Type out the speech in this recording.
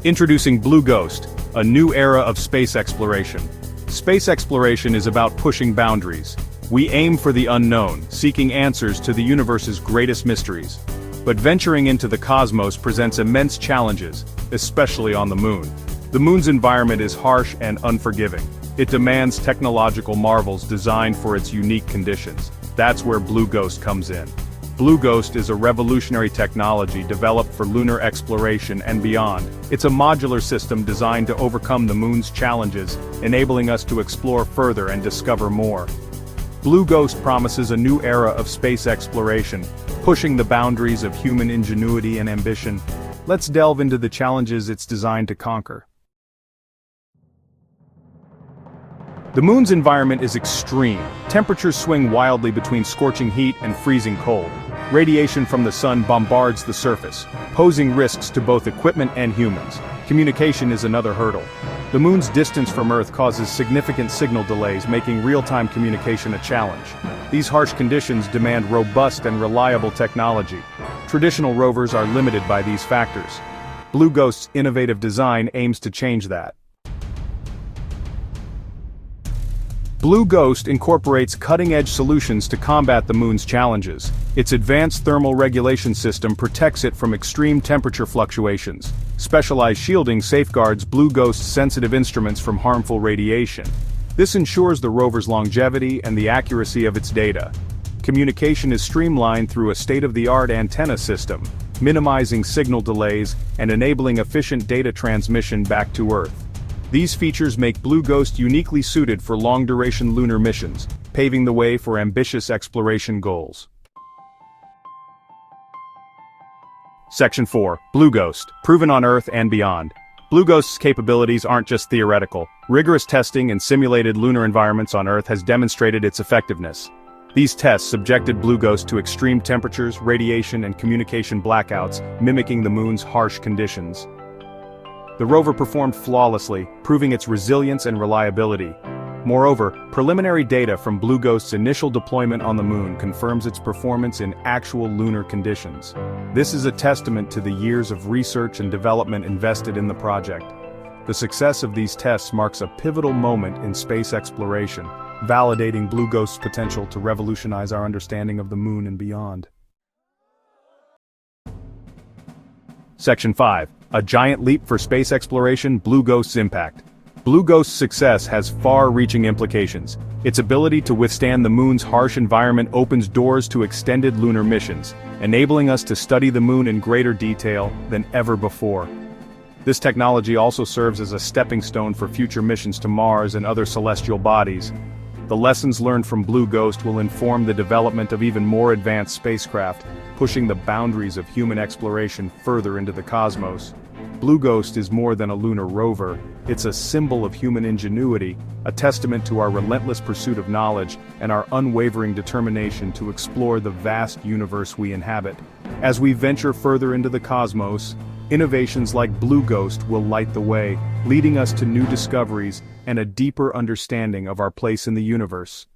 Introducing Blue Ghost, a new era of space exploration. Space exploration is about pushing boundaries. We aim for the unknown, seeking answers to the universe's greatest mysteries. But venturing into the cosmos presents immense challenges, especially on the moon. The moon's environment is harsh and unforgiving. It demands technological marvels designed for its unique conditions. That's where Blue Ghost comes in. Blue Ghost is a revolutionary technology developed for lunar exploration and beyond. It's a modular system designed to overcome the moon's challenges, enabling us to explore further and discover more. Blue Ghost promises a new era of space exploration, pushing the boundaries of human ingenuity and ambition. Let's delve into the challenges it's designed to conquer. The moon's environment is extreme. Temperatures swing wildly between scorching heat and freezing cold. Radiation from the sun bombards the surface, posing risks to both equipment and humans. Communication is another hurdle. The moon's distance from Earth causes significant signal delays, making real-time communication a challenge. These harsh conditions demand robust and reliable technology. Traditional rovers are limited by these factors. Blue Ghost's innovative design aims to change that. Blue Ghost incorporates cutting-edge solutions to combat the moon's challenges. Its advanced thermal regulation system protects it from extreme temperature fluctuations. Specialized shielding safeguards Blue Ghost's sensitive instruments from harmful radiation. This ensures the rover's longevity and the accuracy of its data. Communication is streamlined through a state-of-the-art antenna system, minimizing signal delays and enabling efficient data transmission back to Earth. These features make Blue Ghost uniquely suited for long-duration lunar missions, paving the way for ambitious exploration goals. Section 4. Blue Ghost, proven on Earth and beyond. Blue Ghost's capabilities aren't just theoretical. Rigorous testing in simulated lunar environments on Earth has demonstrated its effectiveness. These tests subjected Blue Ghost to extreme temperatures, radiation, and communication blackouts, mimicking the moon's harsh conditions. The rover performed flawlessly, proving its resilience and reliability. Moreover, preliminary data from Blue Ghost's initial deployment on the moon confirms its performance in actual lunar conditions. This is a testament to the years of research and development invested in the project. The success of these tests marks a pivotal moment in space exploration, validating Blue Ghost's potential to revolutionize our understanding of the moon and beyond. Section 5. A giant leap for space exploration, Blue Ghost's impact. Blue Ghost's success has far-reaching implications. Its ability to withstand the moon's harsh environment opens doors to extended lunar missions, enabling us to study the moon in greater detail than ever before. This technology also serves as a stepping stone for future missions to Mars and other celestial bodies. The lessons learned from Blue Ghost will inform the development of even more advanced spacecraft, pushing the boundaries of human exploration further into the cosmos. Blue Ghost is more than a lunar rover. It's a symbol of human ingenuity, a testament to our relentless pursuit of knowledge and our unwavering determination to explore the vast universe we inhabit. As we venture further into the cosmos, innovations like Blue Ghost will light the way, leading us to new discoveries and a deeper understanding of our place in the universe.